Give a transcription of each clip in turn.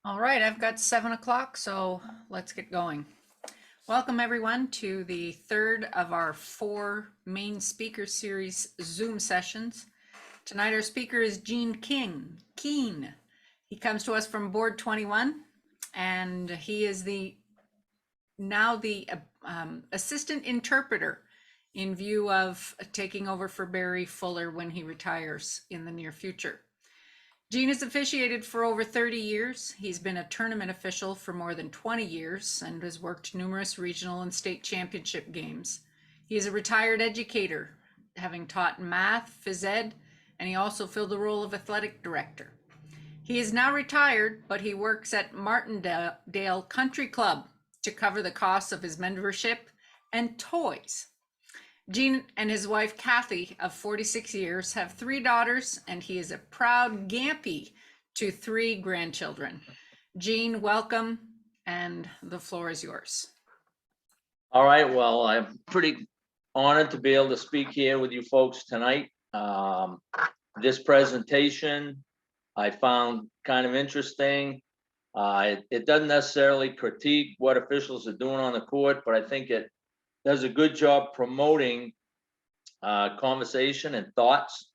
All right, I've got 7 o'clock, so let's get going. Welcome everyone to the third of our four main speaker series Zoom sessions. Tonight our speaker is Keene. He comes to us from Board 21, and he is now the assistant interpreter in view of taking over for Barry Fuller when he retires in the near future. Gene has officiated for over 30 years. He's been a tournament official for more than 20 years and has worked numerous regional and state championship games. He is a retired educator, having taught math, phys ed, and he also filled the role of athletic director. He is now retired, but he works at Martindale Country Club to cover the costs of his membership and toys. Gene and his wife Kathy of 46 years have 3 daughters, and he is a proud Gampy to 3 grandchildren. Gene, welcome, and the floor is yours. All right, well, I'm pretty honored to be able to speak here with you folks tonight. This presentation I found kind of interesting. It doesn't necessarily critique what officials are doing on the court, but I think it does a good job promoting conversation and thoughts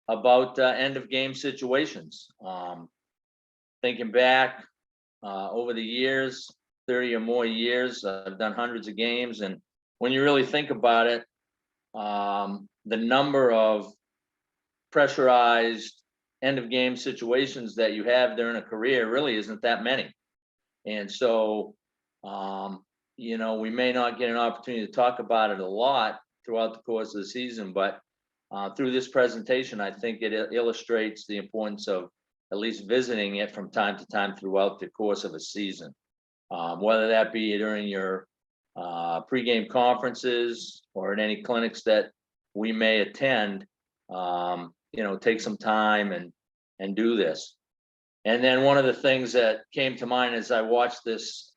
about end of game situations. Thinking back over the years, 30 or more years, I've done hundreds of games, and when you really think about it, the number of pressurized end of game situations that you have during a career really isn't that many. And so we may not get an opportunity to talk about it a lot throughout the course of the season, but through this presentation, I think it illustrates the importance of at least visiting it from time to time throughout the course of a season, whether that be during your pregame conferences or in any clinics that we may attend. Take some time and do this. And then one of the things that came to mind as I watched this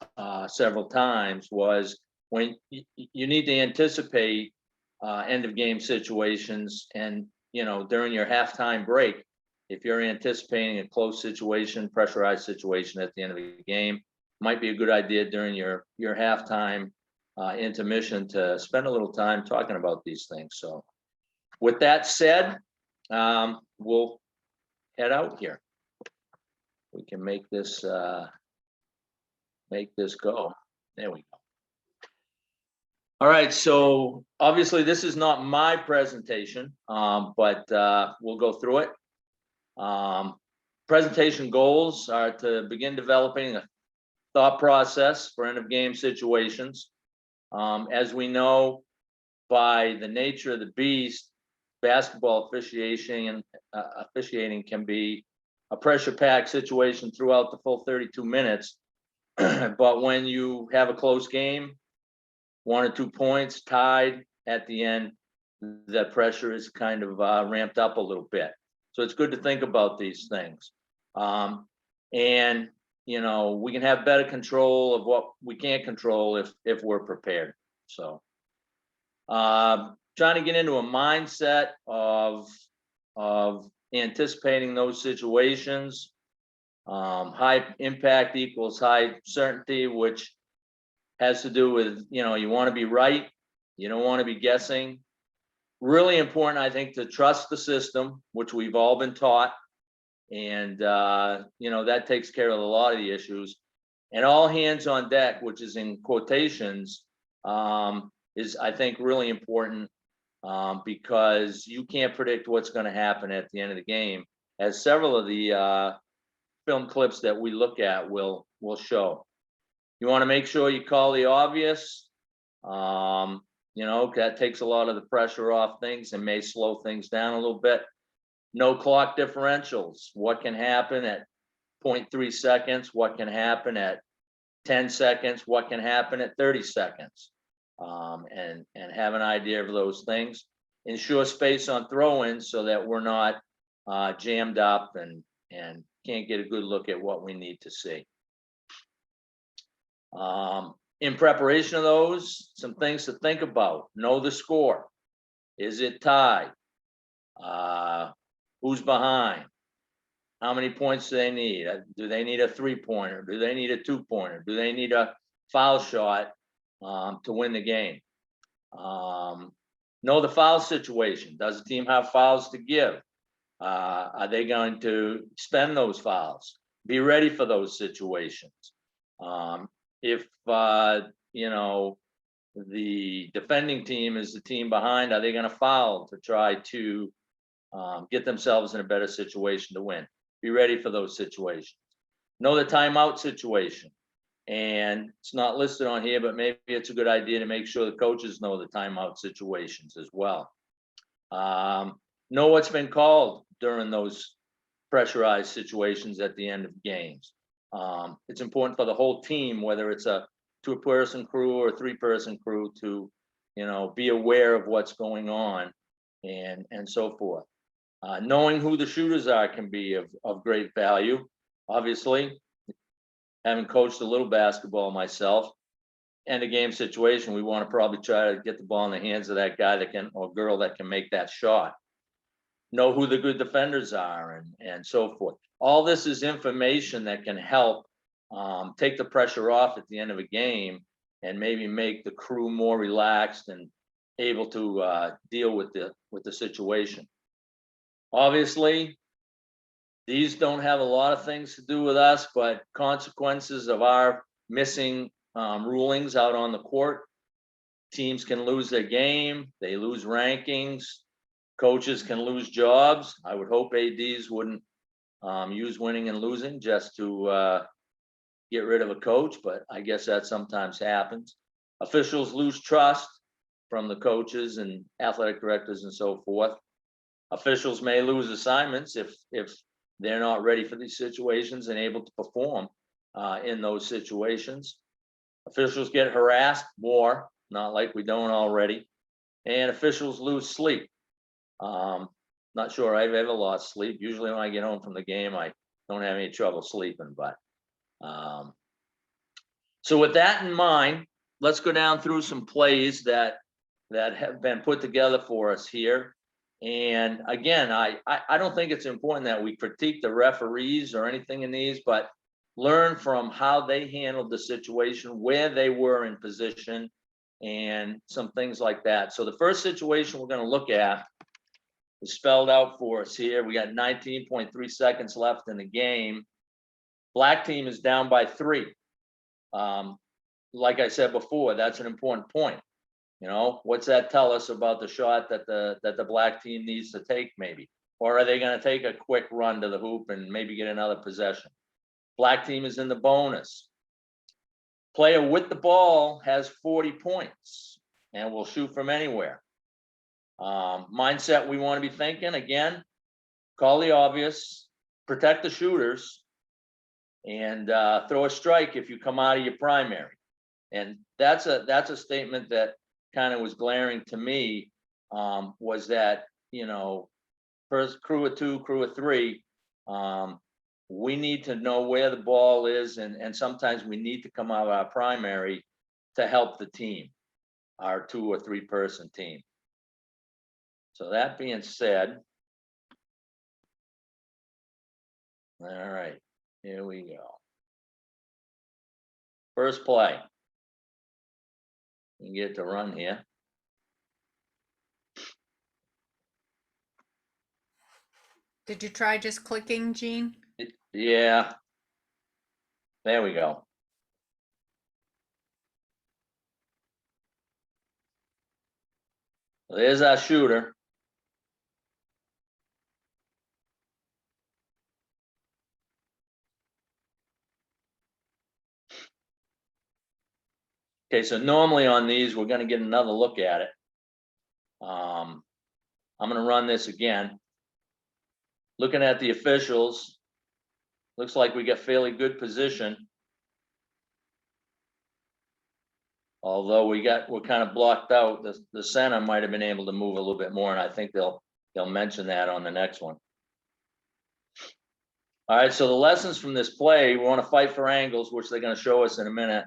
several times was when you need to anticipate end of game situations, and during your halftime break, if you're anticipating a close situation, pressurized situation at the end of the game, might be a good idea during your halftime intermission to spend a little time talking about these things. So with that said, we'll head out here. We can make this go. There we go. All right, so obviously this is not my presentation, but we'll go through it. Presentation goals are to begin developing a thought process for end of game situations. As we know, by the nature of the beast, basketball officiating can be a pressure-packed situation throughout the full 32 minutes. But when you have a close game, 1 or 2 points tied at the end, the pressure is kind of ramped up a little bit. So it's good to think about these things. And we can have better control of what we can't control if we're prepared. So trying to get into a mindset of anticipating those situations. High impact equals high certainty, which has to do with, you want to be right. You don't want to be guessing. Really important, I think, to trust the system, which we've all been taught. And, that takes care of a lot of the issues. And all hands on deck, which is in quotations, is, I think, really important because you can't predict what's going to happen at the end of the game, as several of the film clips that we look at will show. You want to make sure you call the obvious. That takes a lot of the pressure off things and may slow things down a little bit. No clock differentials. What can happen at 0.3 seconds? What can happen at 10 seconds? What can happen at 30 seconds? And have an idea of those things. Ensure space on throw-ins so that we're not jammed up and can't get a good look at what we need to see. In preparation of those, some things to think about. Know the score. Is it tied? Who's behind? How many points do they need? Do they need a 3-pointer? Do they need a 2-pointer? Do they need a foul shot to win the game? Know the foul situation. Does the team have fouls to give? Are they going to spend those fouls? Be ready for those situations. If you know, the defending team is the team behind, are they going to foul to try to get themselves in a better situation to win? Be ready for those situations. Know the timeout situation. And it's not listed on here, but maybe it's a good idea to make sure the coaches know the timeout situations as well. Know what's been called during those pressurized situations at the end of games. It's important for the whole team, whether it's a 2-person crew or a 3-person crew, to, you know, be aware of what's going on and so forth. Knowing who the shooters are can be of great value. Obviously, having coached a little basketball myself, end of game situation, we want to probably try to get the ball in the hands of that guy that can, or girl that can make that shot. Know who the good defenders are and so forth. All this is information that can help take the pressure off at the end of a game and maybe make the crew more relaxed and able to deal with the situation. Obviously, these don't have a lot of things to do with us, but consequences of our missing rulings out on the court. Teams can lose their game, they lose rankings, coaches can lose jobs. I would hope ADs wouldn't use winning and losing just to get rid of a coach, but I guess that sometimes happens. Officials lose trust from the coaches and athletic directors and so forth. Officials may lose assignments if they're not ready for these situations and able to perform in those situations. Officials get harassed more, not like we don't already, and officials lose sleep. Not sure I've ever lost sleep. Usually when I get home from the game, I don't have any trouble sleeping, but so with that in mind, let's go down through some plays that have been put together for us here. And again, I don't think it's important that we critique the referees or anything in these, but learn from how they handled the situation, where they were in position, and some things like that. So the first situation we're going to look at is spelled out for us here. We got 19.3 seconds left in the game. Black team is down by 3. Like I said before, that's an important point. You know, what's that tell us about the shot that the black team needs to take, maybe? Or are they going to take a quick run to the hoop and maybe get another possession? Black team is in the bonus. Player with the ball has 40 points and will shoot from anywhere. Mindset we want to be thinking, again, call the obvious, protect the shooters, and throw a strike if you come out of your primary. And that's a statement that kind of was glaring to me, was that, you know, first crew of 2, crew of 3, we need to know where the ball is, and sometimes we need to come out of our primary to help the team, our 2 or 3 person team. So that being said, all right, here we go. First play. You can get to run here. Did you try just clicking, Gene? Yeah. There we go. There's our shooter. Okay, so normally on these, we're going to get another look at it. I'm going to run this again. Looking at the officials, looks like we got fairly good position. Although we're kind of blocked out. The center might have been able to move a little bit more, and I think they'll mention that on the next one. All right, so the lessons from this play, we want to fight for angles, which they're going to show us in a minute.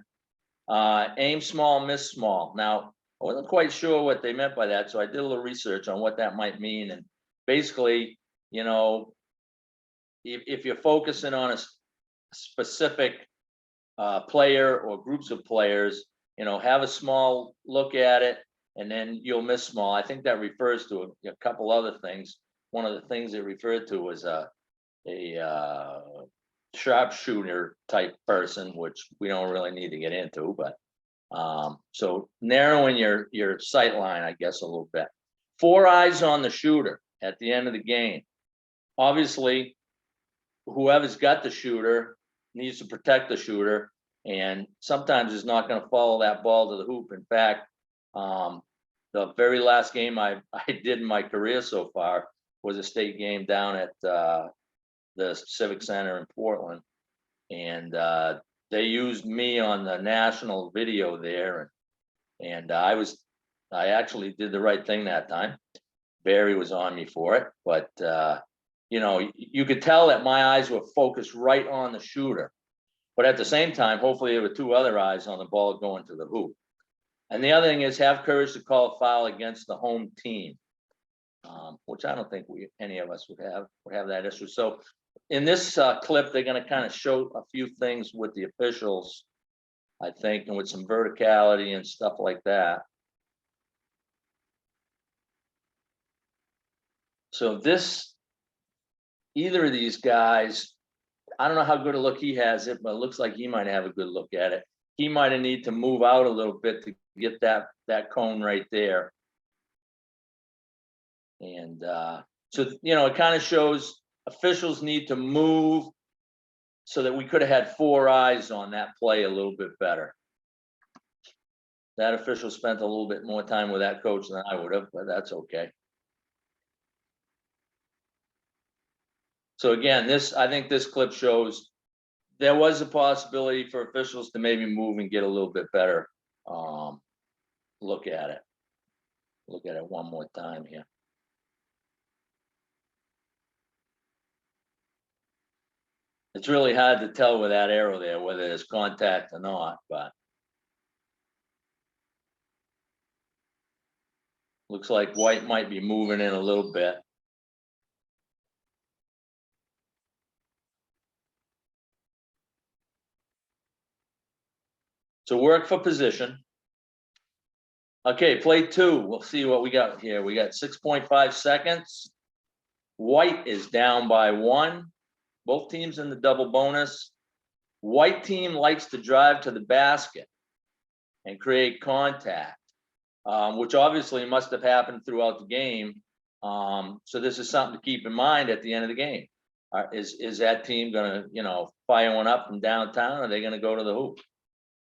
Aim small, miss small. Now, I wasn't quite sure what they meant by that, so I did a little research on what that might mean. And basically, you know, if you're focusing on a specific player or groups of players, have a small look at it, and then you'll miss small. I think that refers to a couple other things. One of the things it referred to was a sharpshooter type person, which we don't really need to get into, but so narrowing your sight line, I guess, a little bit. 4 eyes on the shooter at the end of the game. Obviously, whoever's got the shooter needs to protect the shooter, and sometimes is not going to follow that ball to the hoop. In fact, the very last game I did in my career so far was a state game down at the Civic Center in Portland, and they used me on the national video there, and I actually did the right thing that time. Barry was on me for it, but you could tell that my eyes were focused right on the shooter, but at the same time, hopefully there were 2 other eyes on the ball going to the hoop. And the other thing is, have courage to call a foul against the home team, which I don't think any of us would have that issue. So in this clip, they're going to kind of show a few things with the officials, I think, and with some verticality and stuff like that. So either of these guys, I don't know how good a look he has it, but it looks like he might have a good look at it. He might have need to move out a little bit to get that cone right there. And so, it kind of shows officials need to move so that we could have had 4 eyes on that play a little bit better. That official spent a little bit more time with that coach than I would have, but that's okay. So again, I think this clip shows there was a possibility for officials to maybe move and get a little bit better look at it. Look at it one more time here. It's really hard to tell with that arrow there whether there's contact or not, but looks like White might be moving in a little bit. So work for position. Okay, play 2. We'll see what we got here. We got 6.5 seconds. White is down by 1. Both teams in the double bonus. White team likes to drive to the basket and create contact, which obviously must have happened throughout the game. So this is something to keep in mind at the end of the game. Is that team going to, fire one up from downtown? Or are they going to go to the hoop?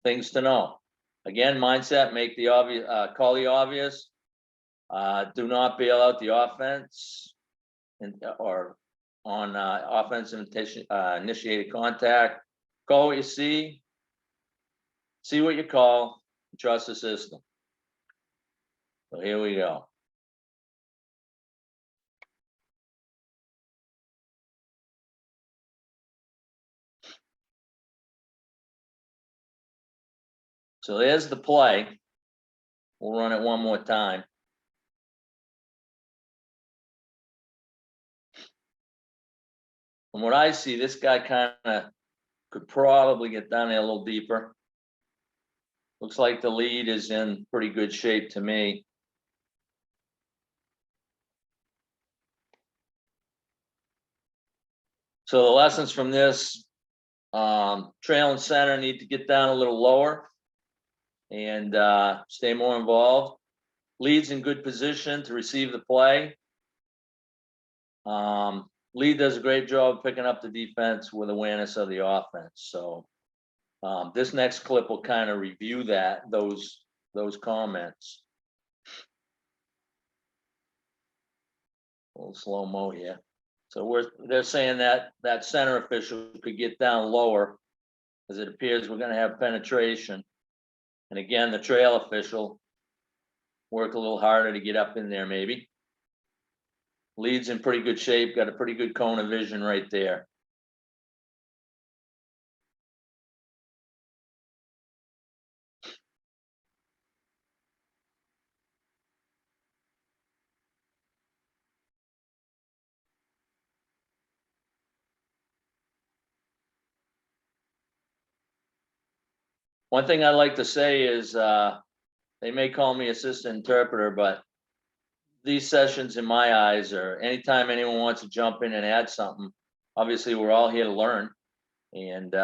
Things to know. Again, mindset, make the obvious, call the obvious. Do not bail out the offense or on offensive initiated contact. Call what you see what you call, trust the system. So here we go. So there's the play. We'll run it one more time. From what I see, this guy kind of could probably get down there a little deeper. Looks like the lead is in pretty good shape to me. So the lessons from this, trailing center need to get down a little lower and stay more involved. Lead's in good position to receive the play. Lead does a great job picking up the defense with awareness of the offense. So this next clip will kind of review those comments. A little slow-mo here. So they're saying that center official could get down lower, as it appears we're going to have penetration. And again, the trail official work a little harder to get up in there maybe. Lead's in pretty good shape, got a pretty good cone of vision right there. One thing I like to say is, they may call me assistant interpreter, but these sessions in my eyes are anytime anyone wants to jump in and add something, obviously we're all here to learn. And,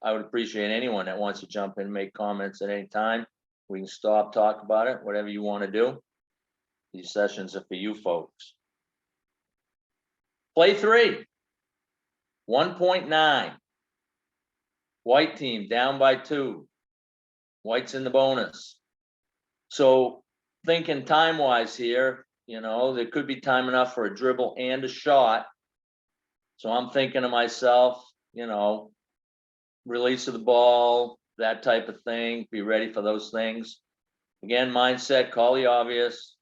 I would appreciate anyone that wants to jump in and make comments at any time. We can stop, talk about it, whatever you want to do. These sessions are for you folks. Play 3. 1.9. White team down by 2. White's in the bonus. So thinking time-wise here, there could be time enough for a dribble and a shot. So I'm thinking to myself, release of the ball, that type of thing, be ready for those things. Again, mindset, call the obvious.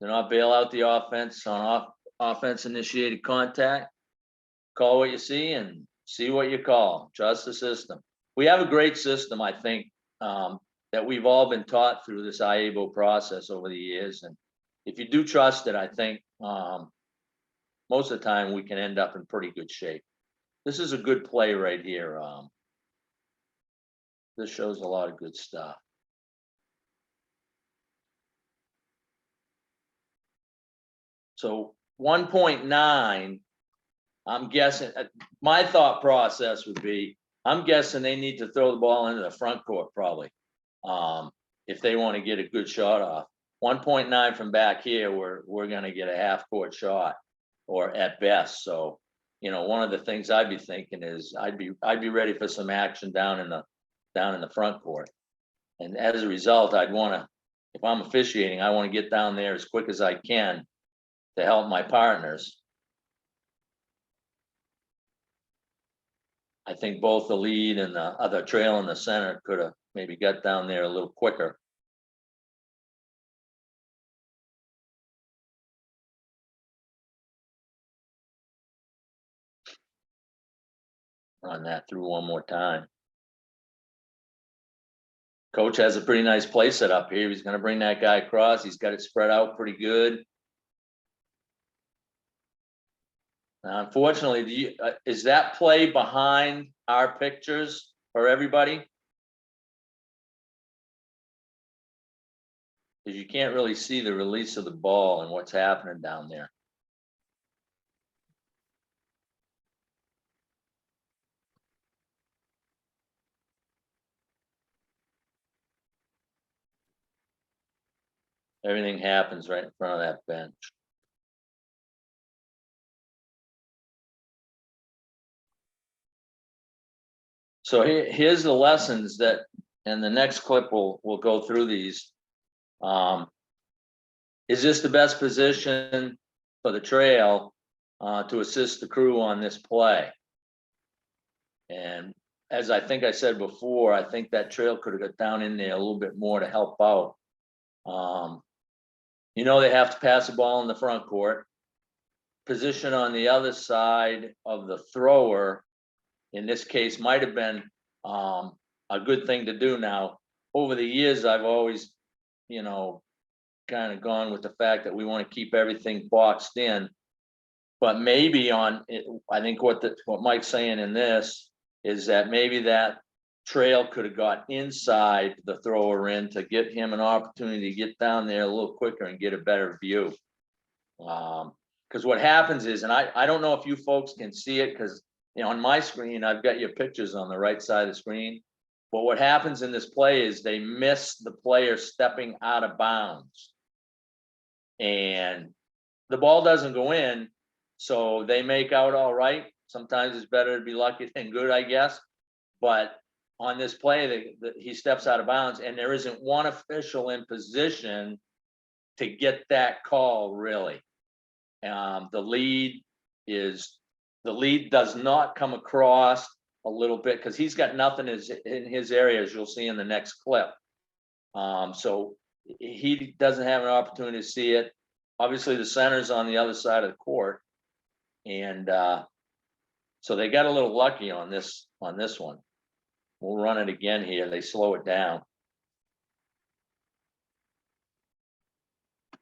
Do not bail out the offense on offense initiated contact. Call what you see and see what you call. Trust the system. We have a great system, I think, that we've all been taught through this IABO process over the years. And if you do trust it, I think most of the time we can end up in pretty good shape. This is a good play right here. This shows a lot of good stuff. So 1.9, I'm guessing, my thought process would be, I'm guessing they need to throw the ball into the front court probably. If they want to get a good shot off. 1.9 from back here, we're gonna get a half court shot or at best. So, one of the things I'd be thinking is I'd be ready for some action down in the front court. And as a result, I'd wanna, if I'm officiating, I want to get down there as quick as I can to help my partners. I think both the lead and the other trail in the center could have maybe got down there a little quicker. Run that through one more time. Coach has a pretty nice play set up here. He's going to bring that guy across. He's got it spread out pretty good. Now, unfortunately, is that play behind our pictures for everybody? Because you can't really see the release of the ball and what's happening down there. Everything happens right in front of that bench. So here's the lessons that, and the next clip we'll go through these. Is this the best position for the trail to assist the crew on this play? And as I think I said before, I think that trail could have got down in there a little bit more to help out. They have to pass the ball in the front court. Position on the other side of the thrower, in this case, might have been a good thing to do. Now, over the years, I've always, kind of gone with the fact that we want to keep everything boxed in. But maybe I think what Mike's saying in this is that maybe that trail could have got inside the thrower in to get him an opportunity to get down there a little quicker and get a better view. Because what happens is, and I don't know if you folks can see it, because on my screen, I've got your pictures on the right side of the screen. But what happens in this play is they miss the player stepping out of bounds. And the ball doesn't go in, so they make out all right. Sometimes it's better to be lucky than good, I guess. But on this play, he steps out of bounds, and there isn't one official in position to get that call, really. The lead does not come across a little bit because he's got nothing in his area, as you'll see in the next clip. So he doesn't have an opportunity to see it. Obviously, the center's on the other side of the court, and so they got a little lucky on this one. We'll run it again here. They slow it down.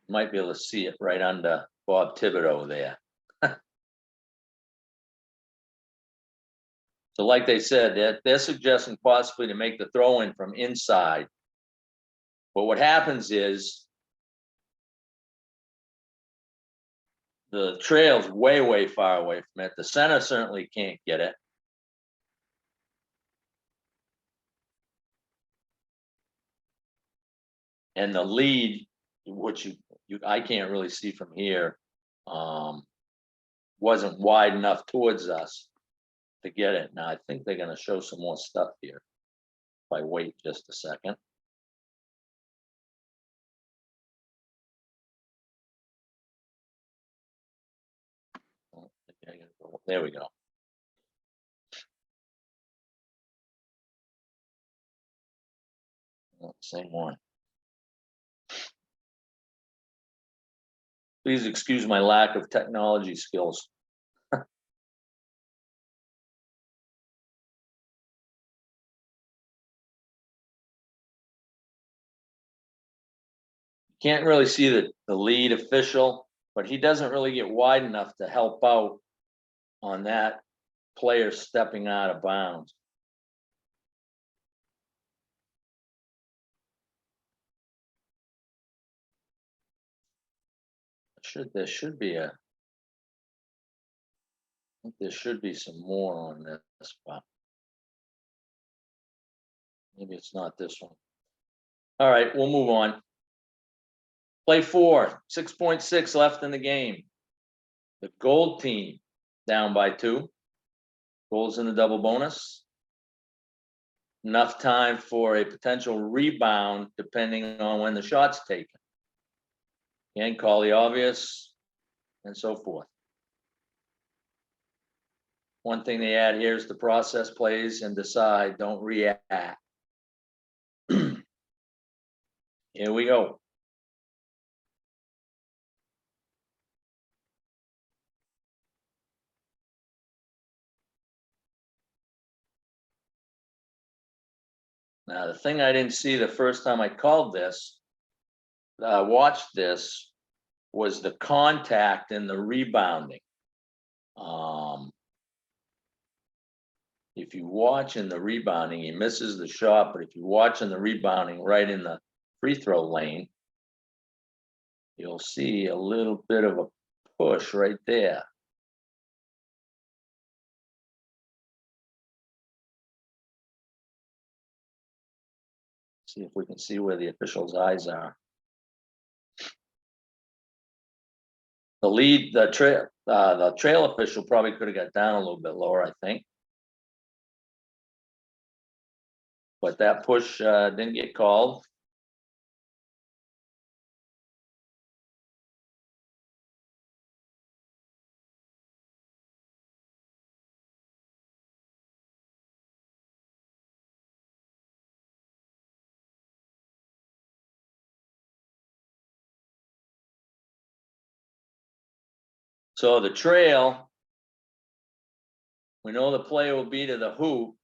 Might be able to see it right under Bob Thibodeau there. So like they said, they're suggesting possibly to make the throw in from inside. But what happens is the trail's way, way far away from it. The center certainly can't get it. And the lead, which I can't really see from here, wasn't wide enough towards us to get it. Now I think they're gonna show some more stuff here. If I wait just a second. There we go. Same one. Please excuse my lack of technology skills. Can't really see the lead official, but he doesn't really get wide enough to help out on that player stepping out of bounds. There should be I think there should be some more on this spot. Maybe it's not this one. All right, we'll move on. Play 4, 6.6 left in the game. The gold team down by 2. Goals in the double bonus. Enough time for a potential rebound depending on when the shot's taken. And call the obvious and so forth. One thing they add here is the process plays and decide, don't react. Here we go. Now, the thing I didn't see the first time I called this, watched this, was the contact and the rebounding. If you watch in the rebounding, he misses the shot, but if you watch in the rebounding right in the free throw lane, you'll see a little bit of a push right there. See if we can see where the official's eyes are. The trail official probably could have got down a little bit lower, I think. But that push didn't get called. So the trail, we know the play will be to the hoop.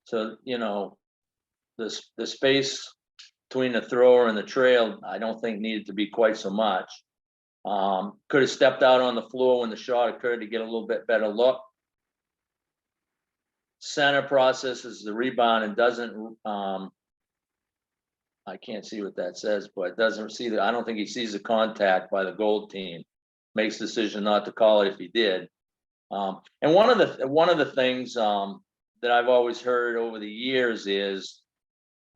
So, you know, the space between the thrower and the trail, I don't think needed to be quite so much. Could have stepped out on the floor when the shot occurred to get a little bit better look. Center processes the rebound and doesn't, I can't see what that says, but doesn't see I don't think he sees the contact by the gold team. Makes the decision not to call it if he did. And one of the things that I've always heard over the years is,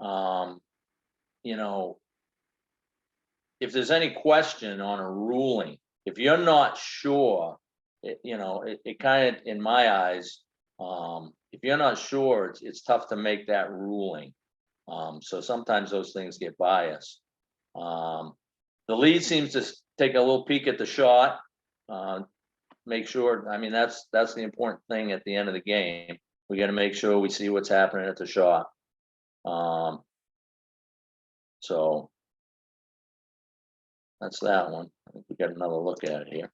you know, if there's any question on a ruling, if you're not sure, it kind of, in my eyes, if you're not sure, it's tough to make that ruling. So sometimes those things get biased. The lead seems to take a little peek at the shot, make sure. I mean, that's the important thing at the end of the game. We got to make sure we see what's happening at the shot. So that's that one. I think we got another look at it here.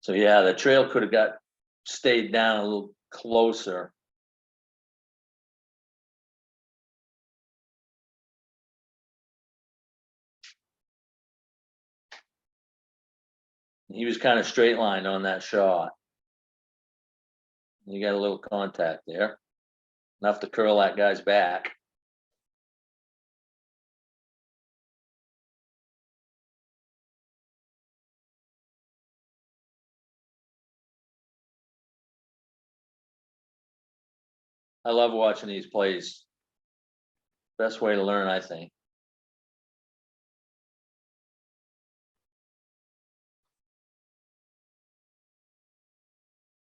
So yeah, the trail could have stayed down a little closer. He was kind of straight lined on that shot. You got a little contact there, enough to curl that guy's back. I love watching these plays. Best way to learn, I think.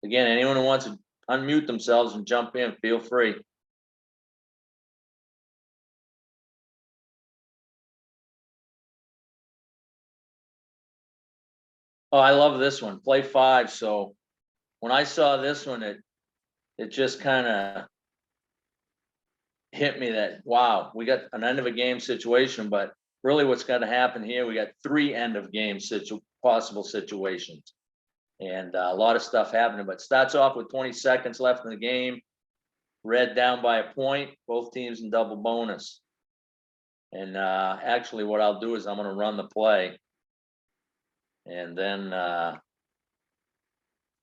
Again, anyone who wants to unmute themselves and jump in, feel free. Oh, I love this one, play 5. So when I saw this one, it just kind of hit me that, wow, we got an end of a game situation, but really what's got to happen here, we got 3 end of game possible situations. And a lot of stuff happening, but starts off with 20 seconds left in the game. Red down by a point, both teams in double bonus. And actually what I'll do is I'm going to run the play. And then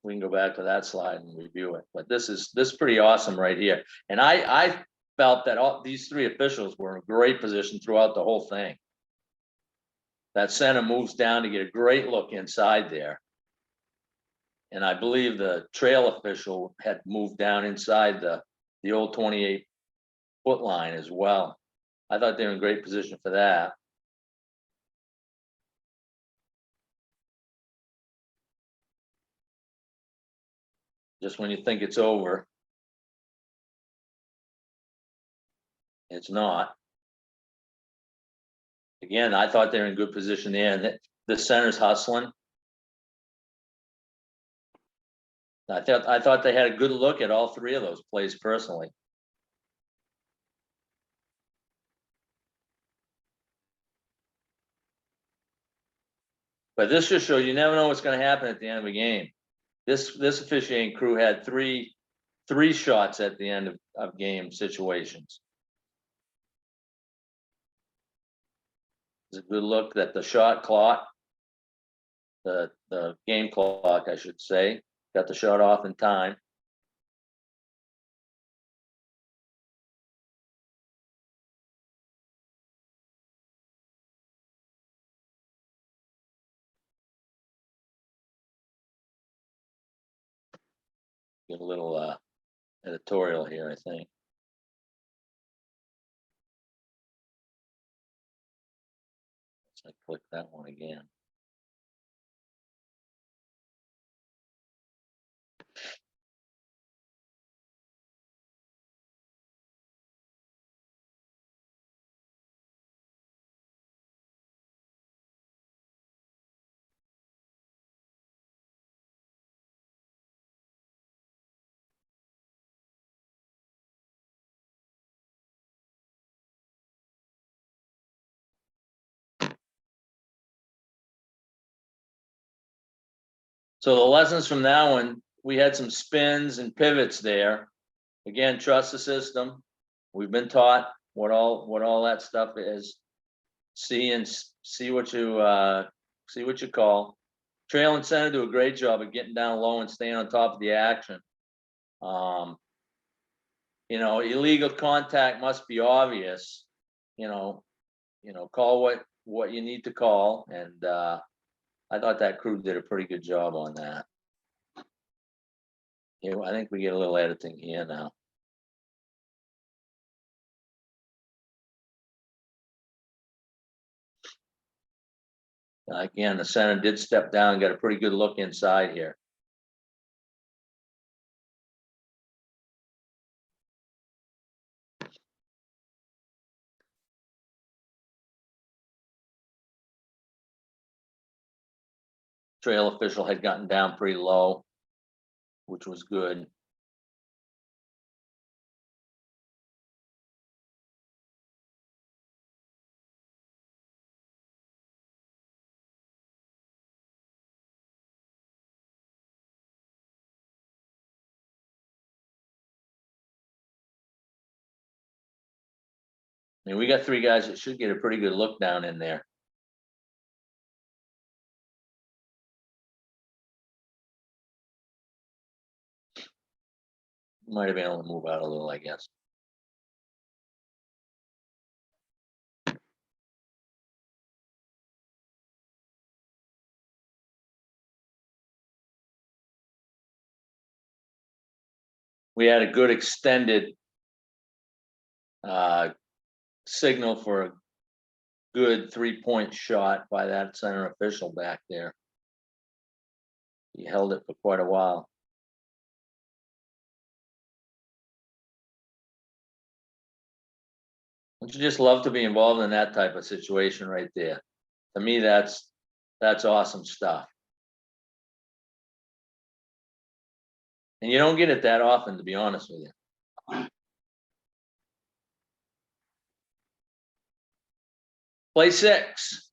we can go back to that slide and review it. But this is pretty awesome right here. And I felt that all these 3 officials were in a great position throughout the whole thing. That center moves down to get a great look inside there. And I believe the trail official had moved down inside the old 28-foot line as well. I thought they were in great position for that. Just when you think it's over, it's not. Again, I thought they were in good position there, and the center's hustling. I thought they had a good look at all 3 of those plays personally. But this just shows you never know what's going to happen at the end of a game. This officiating crew had three shots at the end of game situations. It's a good look that the shot clock, the game clock, I should say, got the shot off in time. Get a little editorial here, I think. Let's click that one again. So the lessons from that one, we had some spins and pivots there. Again, trust the system. We've been taught what all that stuff is. See what you call. Trail and center do a great job of getting down low and staying on top of the action. Illegal contact must be obvious. Call what you need to call, and I thought that crew did a pretty good job on that. I think we get a little editing here now. Again, the center did step down and got a pretty good look inside here. Trail official had gotten down pretty low, which was good. I mean, we got 3 guys that should get a pretty good look down in there. Might have been able to move out a little, I guess. We had a good extended signal for a good 3-point shot by that center official back there. He held it for quite a while. Don't you just love to be involved in that type of situation right there? To me, that's awesome stuff. And you don't get it that often, to be honest with you. Play 6.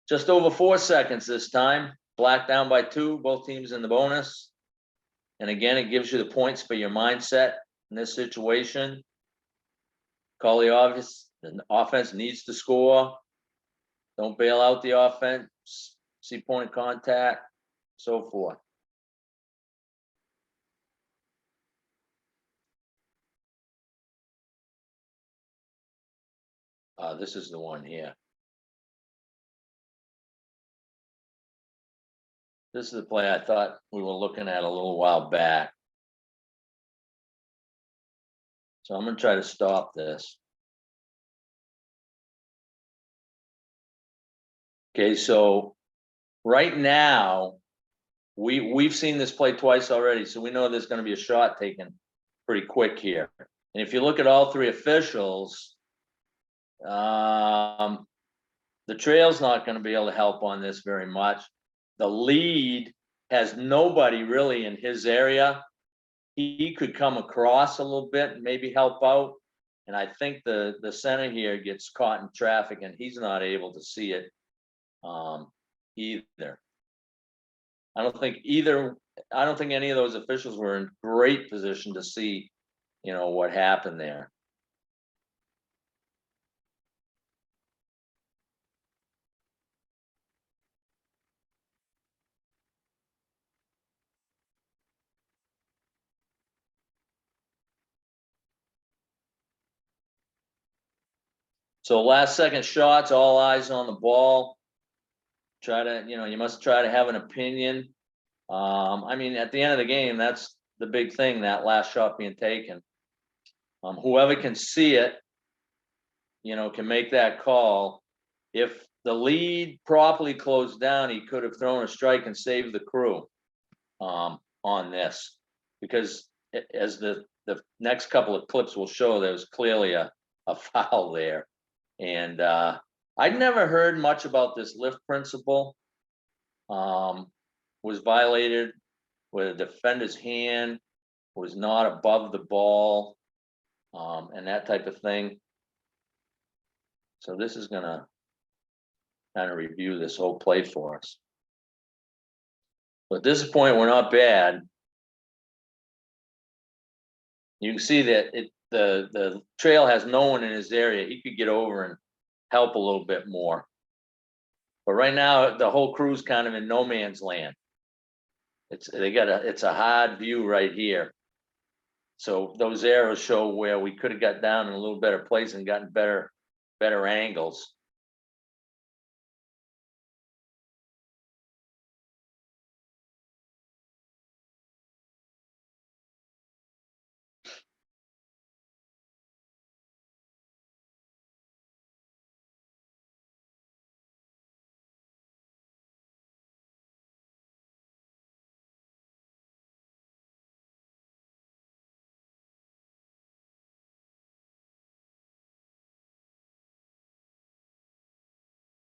Just over 4 seconds this time. Black down by 2, both teams in the bonus. And again, it gives you the points for your mindset in this situation. Call the obvious, the offense needs to score. Don't bail out the offense. See point of contact, so forth. This is the one here. This is the play I thought we were looking at a little while back. So I'm gonna try to stop this. Okay, so right now, we've seen this play twice already, so we know there's gonna be a shot taken pretty quick here. And if you look at all 3 officials, the trail's not gonna be able to help on this very much. The lead has nobody really in his area. He could come across a little bit and maybe help out. And I think the center here gets caught in traffic and he's not able to see it either. I don't think any of those officials were in great position to see, what happened there. So last second shots, all eyes on the ball. Try to, you must try to have an opinion. I mean, at the end of the game, that's the big thing, that last shot being taken. Whoever can see it, can make that call. If the lead properly closed down, he could have thrown a strike and saved the crew on this, because as the next couple of clips will show, there was clearly a foul there. And I'd never heard much about this lift principle. Was violated where the defender's hand was not above the ball, and that type of thing. So this is gonna kind of review this whole play for us. But at this point, we're not bad. You can see that the trail has no one in his area. He could get over and help a little bit more. But right now, the whole crew's kind of in no man's land. It's a hard view right here. So those arrows show where we could have got down in a little better place and gotten better angles.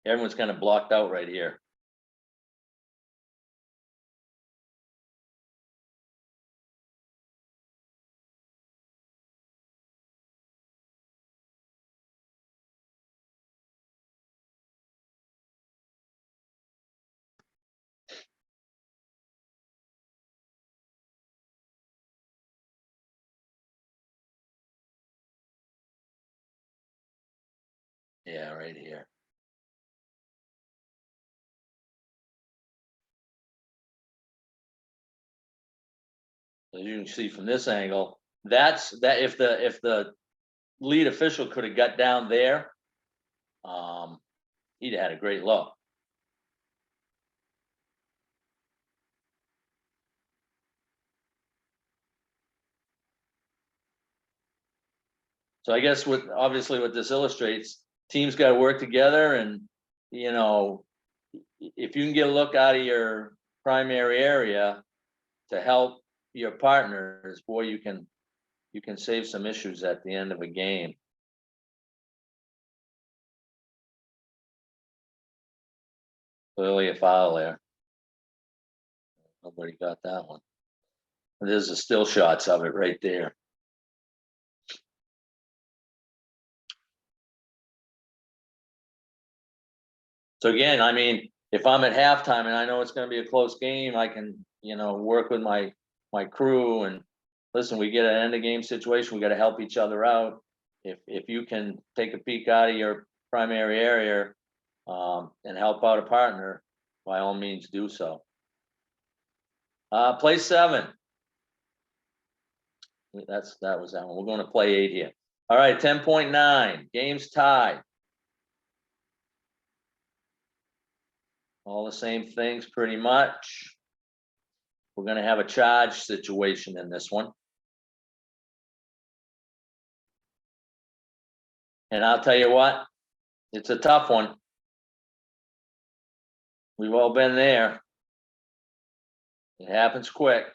Everyone's kind of blocked out right here. Yeah, right here. As you can see from this angle, That's that if the lead official could have got down there, he'd have had a great look. So I guess obviously what this illustrates, teams got to work together, and you know, if you can get a look out of your primary area to help your partners, boy, you can save some issues at the end of a game. Clearly a foul there. Nobody got that one. There's the still shots of it right there. So again, I mean, if I'm at halftime and I know it's going to be a close game, I can, work with my crew and listen. We get an end of game situation. We got to help each other out. If you can take a peek out of your primary area and help out a partner, by all means do so. Play 7. That was that one. We're going to play 8 here. All right, 10.9. Game's tied. All the same things pretty much. We're going to have a charge situation in this one. And I'll tell you what, it's a tough one. We've all been there. It happens quick.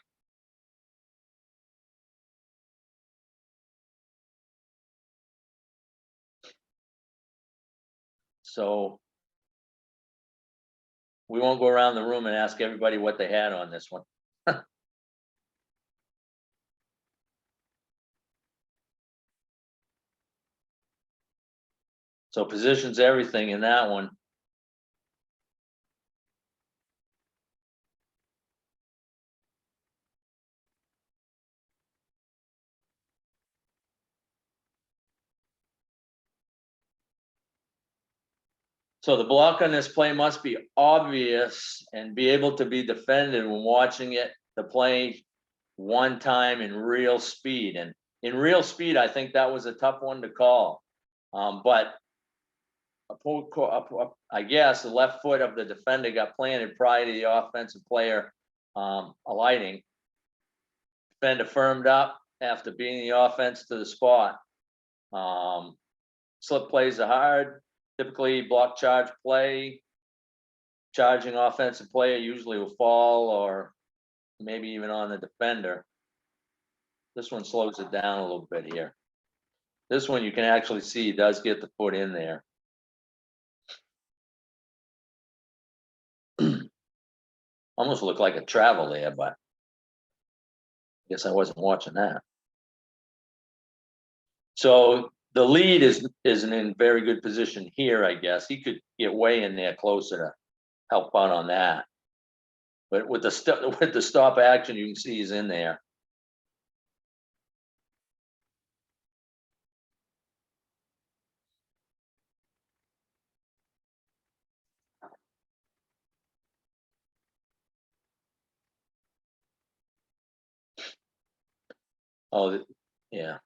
So we won't go around the room and ask everybody what they had on this one. So positions everything in that one. So the block on this play must be obvious and be able to be defended when watching it, the play one time in real speed. And in real speed, I think that was a tough one to call. But I guess the left foot of the defender got planted prior to the offensive player alighting. Defender firmed up after beating the offense to the spot. Slip plays are hard. Typically block charge play. Charging offensive player usually will fall or maybe even on the defender. This one slows it down a little bit here. This one you can actually see does get the foot in there. Almost looked like a travel there, but I guess I wasn't watching that. So the lead isn't in very good position here, I guess. He could get way in there closer to help out on that. But with the stop action, you can see he's in there. Oh, yeah.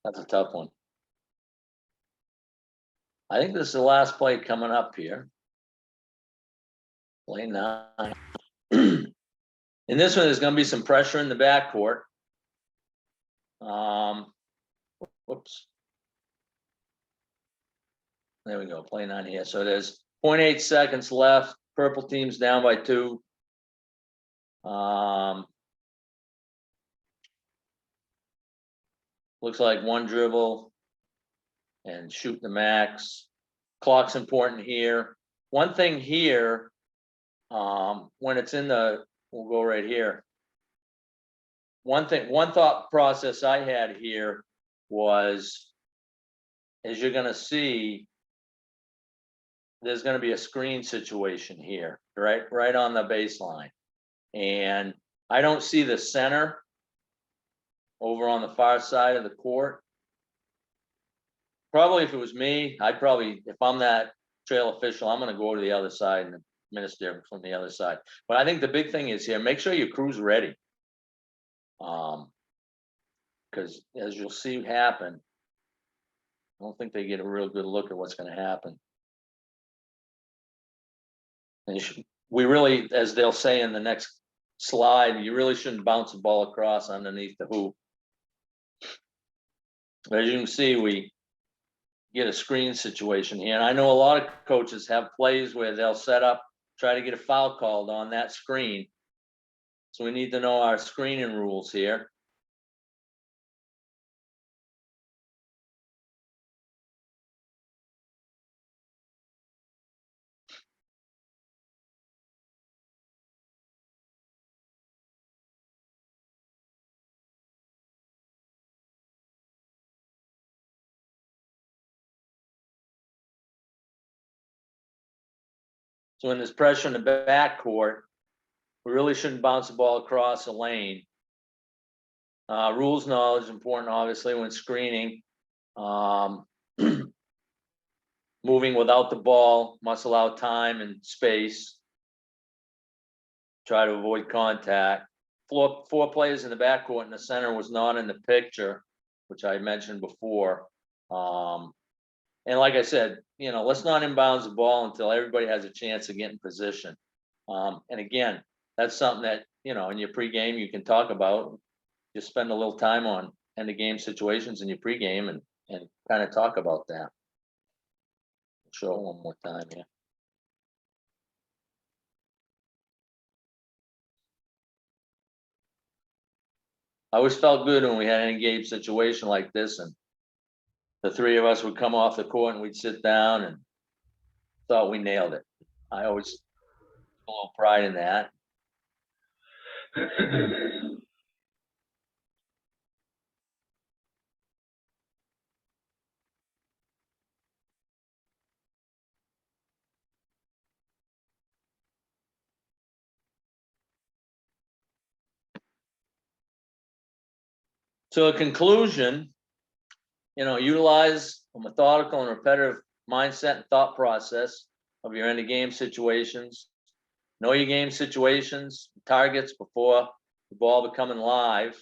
That's a tough one. I think this is the last play coming up here. Play 9. In this one, there's going to be some pressure in the backcourt. Whoops. There we go. Play 9 here. So there's 0.8 seconds left. Purple team's down by 2. Looks like one dribble and shoot the max. Clock's important here. One thing here, when it's in we'll go right here. One thought process I had here was, as you're gonna see, there's gonna be a screen situation here, right on the baseline. And I don't see the center over on the far side of the court. Probably if it was me, if I'm that trail official, I'm gonna go to the other side and administer from the other side. But I think the big thing is here, make sure your crew's ready. Because as you'll see happen, I don't think they get a real good look at what's gonna happen. And we really, as they'll say in the next slide, you really shouldn't bounce the ball across underneath the hoop. As you can see, we get a screen situation here. And I know a lot of coaches have plays where they'll set up, try to get a foul called on that screen. So we need to know our screening rules here. So when there's pressure in the backcourt, we really shouldn't bounce the ball across the lane. Rules knowledge important, obviously, when screening. Moving without the ball must allow time and space. Try to avoid contact. Four players in the backcourt and the center was not in the picture, which I mentioned before. And like I said, let's not inbounds the ball until everybody has a chance to get in position. And again, that's something that, in your pregame you can talk about. Just spend a little time on end of game situations in your pregame and kind of talk about that. Show it one more time here. I always felt good when we had an engaged situation like this, and the three of us would come off the court and we'd sit down and thought we nailed it. I always took a little pride in that. So a conclusion, utilize a methodical and repetitive mindset and thought process of your end of game situations. Know your game situations, targets before the ball becoming live.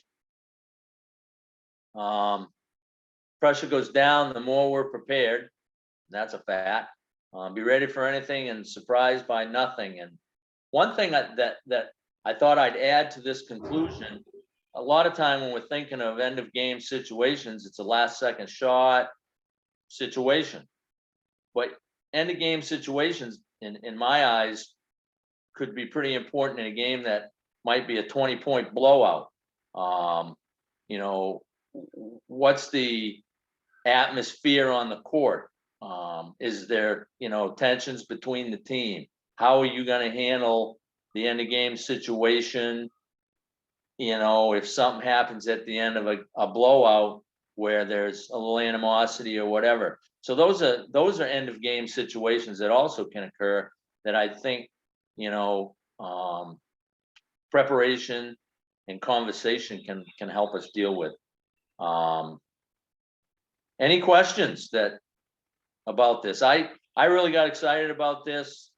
Pressure goes down, the more we're prepared. That's a fact. Be ready for anything and surprised by nothing. And one thing that I thought I'd add to this conclusion, a lot of time when we're thinking of end of game situations, it's a last second shot situation. But end of game situations, in my eyes, could be pretty important in a game that might be a 20-point blowout. What's the atmosphere on the court? Is there, tensions between the team? How are you going to handle the end of game situation? If something happens at the end of a blowout where there's a little animosity or whatever. So those are end of game situations that also can occur that I think, preparation and conversation can help us deal with. Any questions about this? I really got excited about this.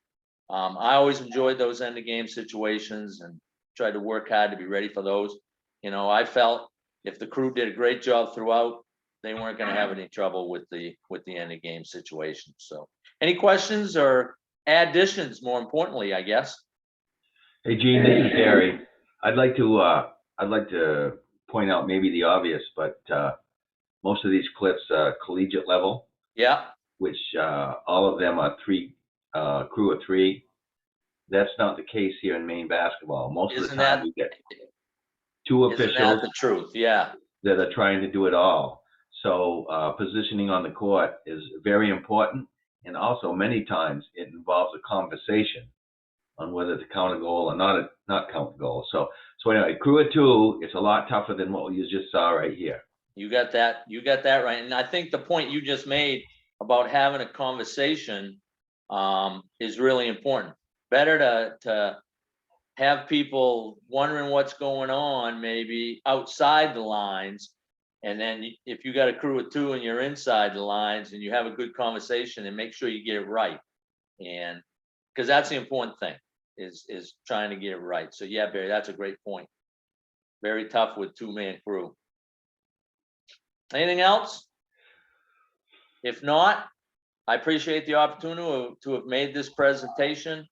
I always enjoyed those end of game situations and tried to work hard to be ready for those. I felt if the crew did a great job throughout, they weren't going to have any trouble with the end of game situation. So, any questions or additions? More importantly, I guess. Hey, Gene, this is Gary. I'd like to point out maybe the obvious, but most of these clips collegiate level. Yeah. Which all of them are crew of three. That's not the case here in Maine basketball. Most of the time we get two officials. Isn't that the truth? Yeah. That are trying to do it all. So positioning on the court is very important, and also many times it involves a conversation on whether to count a goal or not count the goal. So anyway, crew of two, it's a lot tougher than what you just saw right here. You got that right. And I think the point you just made about having a conversation is really important. Better to have people wondering what's going on, maybe outside the lines. And then if you got a crew of 2 and you're inside the lines and you have a good conversation, and make sure you get it right. And because that's the important thing, is trying to get it right. So yeah, Barry, that's a great point. Very tough with 2-man crew. Anything else? If not, I appreciate the opportunity to have made this presentation.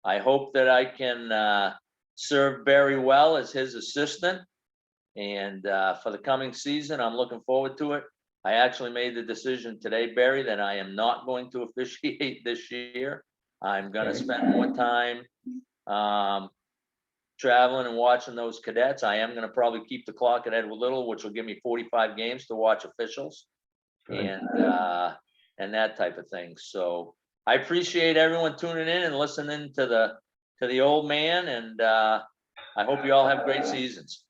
I hope that I can serve Barry well as his assistant. And for the coming season, I'm looking forward to it. I actually made the decision today, Barry, that I am not going to officiate this year. I'm going to spend more time traveling and watching those cadets. I am going to probably keep the clock at Edward Little, which will give me 45 games to watch officials. Right. And that type of thing. So I appreciate everyone tuning in and listening to the old man, and I hope you all have great seasons.